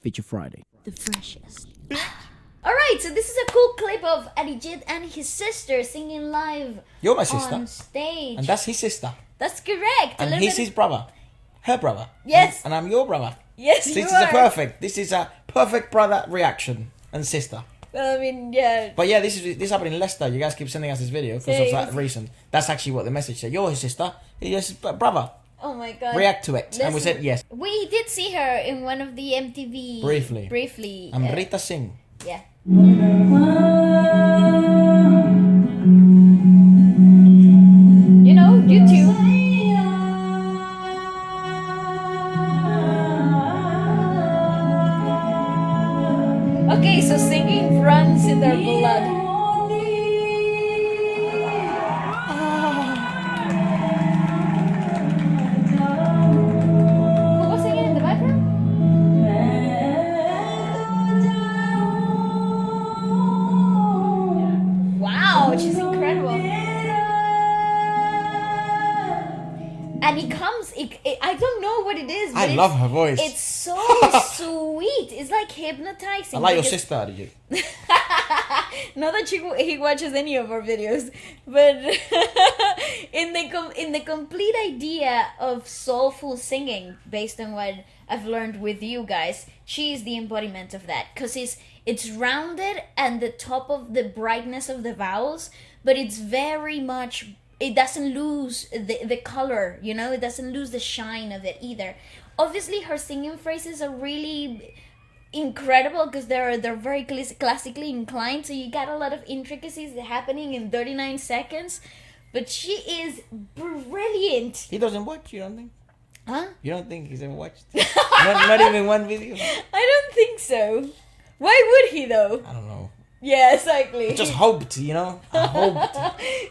Feature Friday. The freshest. Alright, so this is a cool clip of Arijit and his sister singing live. You're my sister. On stage. And that's his sister. That's correct. And he's his brother. Her brother. Yes. And I'm your brother. Yes, so you This is a perfect brother reaction and sister. Well, I mean, yeah. But yeah, this happened in Leicester. You guys keep sending us this video because of that reason. That's actually what the message said. You're his sister. He's his brother. Oh my god. React to it. And we said yes. We did see her in one of the MTV. Briefly. Amrita Singh. Yeah. You know, you too. Okay, so singing runs in their blood. Who was singing in the background? Wow, she's incredible. And it comes, I don't know what it is, but I love her voice. It's so sweet. It's like hypnotizing. I like your sister, Arijit. Not that he watches any of our videos, but in the complete idea of soulful singing, based on what I've learned with you guys, she is the embodiment of that. Because it's rounded and the top of the brightness of the vowels, but it's very much... It doesn't lose the color, you know? It doesn't lose the shine of it either. Obviously, her singing phrases are really incredible because they're very classically inclined, so you got a lot of intricacies happening in 39 seconds. But she is brilliant. He doesn't watch, you don't think? Huh? You don't think he's ever watched? not even one video? I don't think so. Why would he, though? I don't know. Yeah, exactly. I just hoped, you know? I hoped.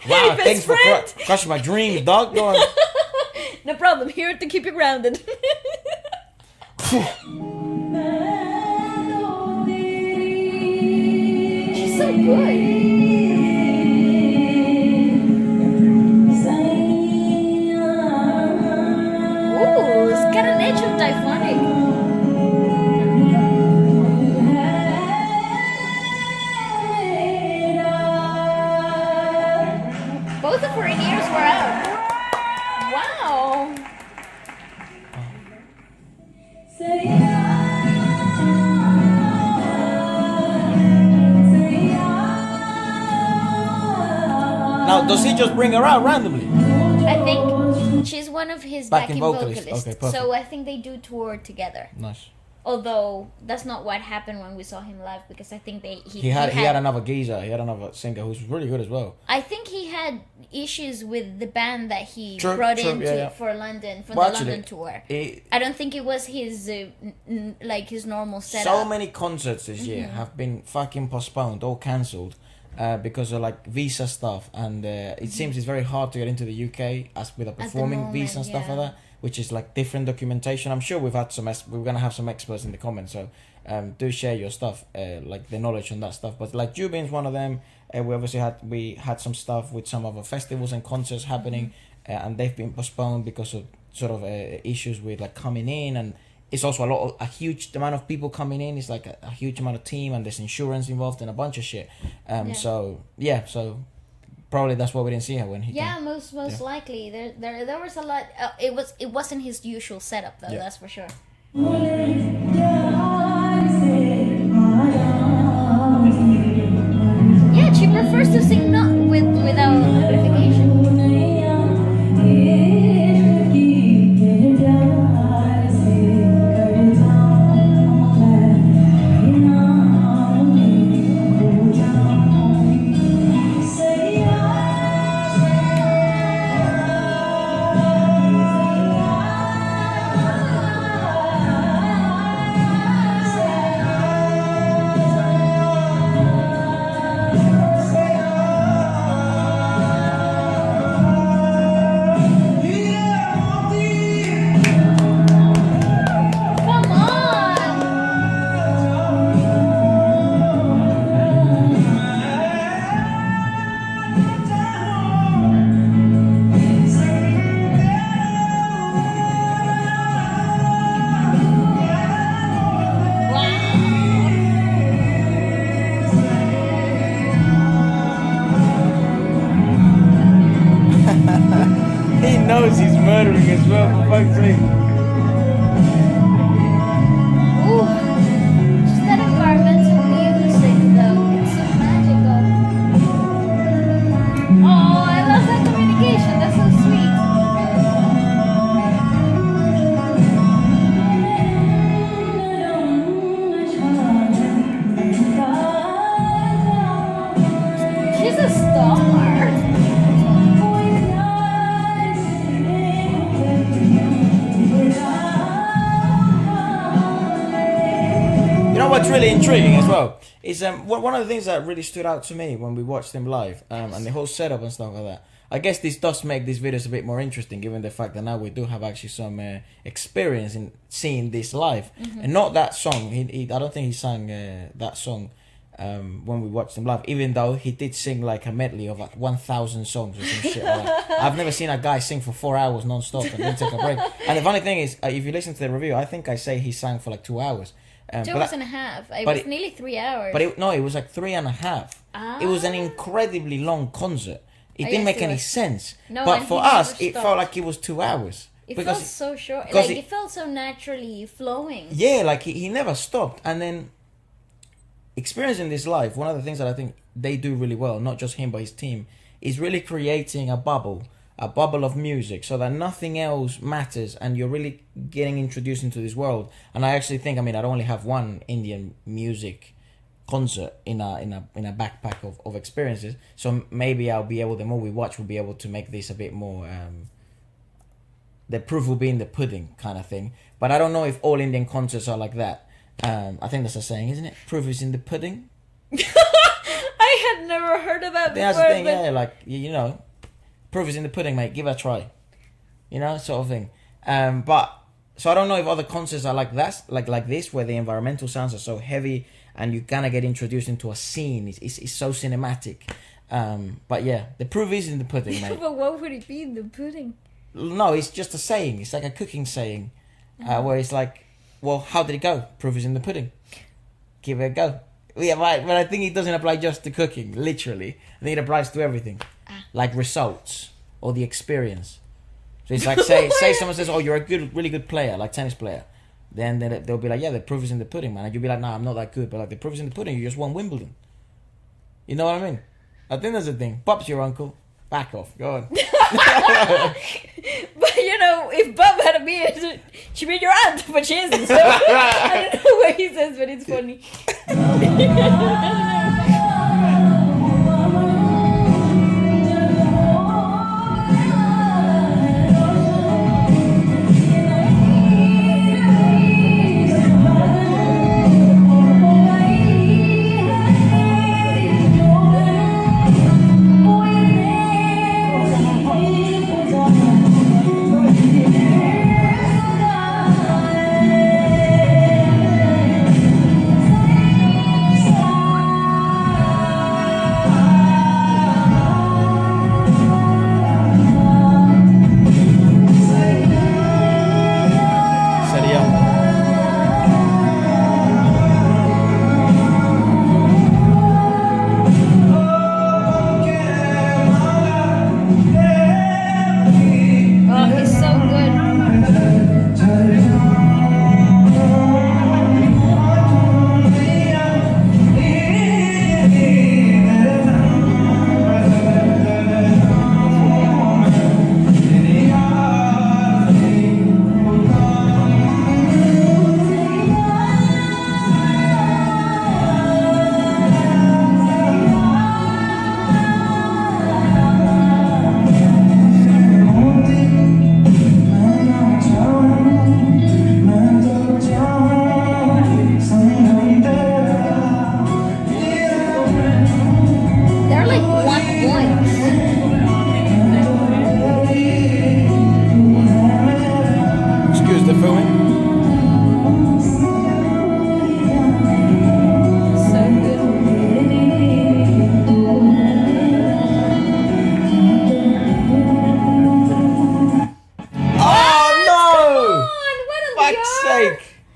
Wow, thanks for crushing my dreams, dog. Go on. No problem. Here to keep you grounded. She's so good. Ooh, it's got an edge of diphonic. Both of her ears were out. Wow. Now, does he just bring her out randomly? I think she's one of his backing vocalists. Okay, perfect. So I think they do tour together. Nice. Although that's not what happened when we saw him live, because I think he had another geezer. He had another singer who's really good as well. I think he had issues with the band that he brought in for London for the London tour. I don't think it was his his normal setup. So many concerts this year have been fucking postponed or cancelled because of like visa stuff, and it seems it's very hard to get into the UK as with a performing visa and stuff like that, which is like different documentation. I'm sure we're gonna have some experts in the comments, so do share your stuff, like the knowledge on that stuff. But like Jubin's one of them. We had some stuff with some other festivals and concerts happening, and they've been postponed because of sort of issues with like coming in, and it's also a huge amount of people coming in. It's like a huge amount of team, and there's insurance involved and a bunch of shit. So probably that's why we didn't see her when he came. Most likely there was a lot. It wasn't his usual setup though. That's for sure. Yeah, she prefers to sing not without amplification. deep. Ooh, just that environmental music though, it's so magical. Oh, I love that communication, that's so sweet. She's a star. You know what's really intriguing as well is one of the things that really stood out to me when we watched them live and the whole setup and stuff like that. I guess this does make these videos a bit more interesting, given the fact that now we do have actually some experience in seeing this live, and not that song. He I don't think he sang that song when we watched him live, even though he did sing like a medley of like 1,000 songs or some shit. Like, I've never seen a guy sing for 4 hours non-stop and then take a break. And the funny thing is, if you listen to the review, I think I say he sang for like 2 hours. 2 hours and a half. It was nearly 3 hours. But it was like 3.5. It was an incredibly long concert. It didn't make any sense. No, but for us, it felt like it was 2 hours. It felt so short. Like it felt so naturally flowing. Yeah, like he never stopped. And then experiencing this live, one of the things that I think they do really well, not just him but his team, is really creating a bubble of music, so that nothing else matters and you're really getting introduced into this world. And I actually think, I mean, I only have one Indian music concert in a backpack of experiences, so maybe I'll be able, the more we watch, we'll be able to make this a bit more the proof will be in the pudding kind of thing. But I don't know if all Indian concerts are like that. I think that's a saying, isn't it? Proof is in the pudding. I had never heard of that before. That's the thing, yeah, like, you know, proof is in the pudding, mate. Give it a try. You know, sort of thing. But so I don't know if other concerts are like that, like this, where the environmental sounds are so heavy and you kind of get introduced into a scene. It's so cinematic. But yeah, the proof is in the pudding, mate. But what would it be in the pudding? No, it's just a saying. It's like a cooking saying, where it's like, well, how did it go? Proof is in the pudding. Give it a go. Yeah, right. But I think it doesn't apply just to cooking, literally. I think it applies to everything. Like results or the experience. So it's like, say someone says, oh, you're a really good player, like tennis player. Then they'll be like, yeah, the proof is in the pudding, man. And you'll be like, nah, I'm not that good. But like, the proof is in the pudding. You just won Wimbledon. You know what I mean? I think that's the thing. Bob's your uncle. Back off. Go on. But you know, if Bob had a beard, she'd be your aunt, but she isn't. So I don't know what he says, but it's funny.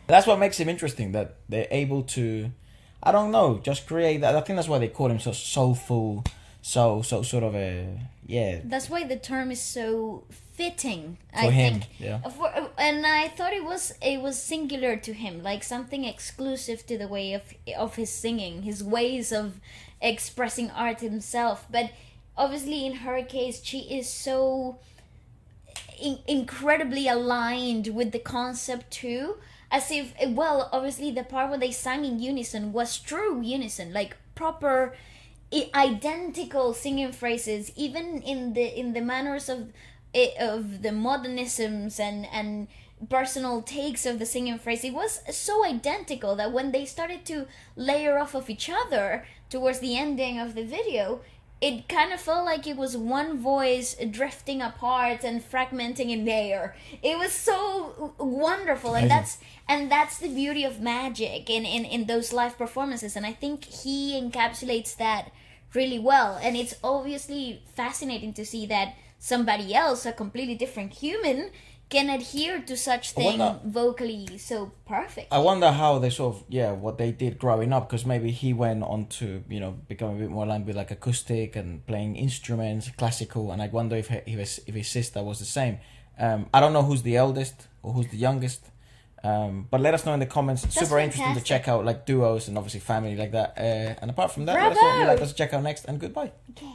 That's what makes him interesting, that they're able to, I don't know, just create that. I think that's why they call him so soulful, so sort of a, yeah. That's why the term is so fitting. For I him, think. yeah. And I thought it was singular to him, like something exclusive to the way of his singing, his ways of expressing art himself. But obviously, in her case, she is so incredibly aligned with the concept too. As if, well, obviously the part where they sang in unison was true unison, like proper identical singing phrases, even in the manners of the modernisms and personal takes of the singing phrase. It was so identical that when they started to layer off of each other towards the ending of the video, it kind of felt like it was one voice drifting apart and fragmenting in the air. It was so wonderful, and that's the beauty of magic in those live performances. And I think he encapsulates that really well. And it's obviously fascinating to see that somebody else, a completely different human, can adhere to such thing vocally so perfect. I wonder how they sort of, what they did growing up, because maybe he went on to, become a bit more aligned with like acoustic and playing instruments, classical, and I wonder if his sister was the same. I don't know who's the eldest or who's the youngest, but let us know in the comments. It's super interesting to check out like duos and obviously family like that. And apart from that, let us know what you'd like us to check out next, and goodbye. Okay.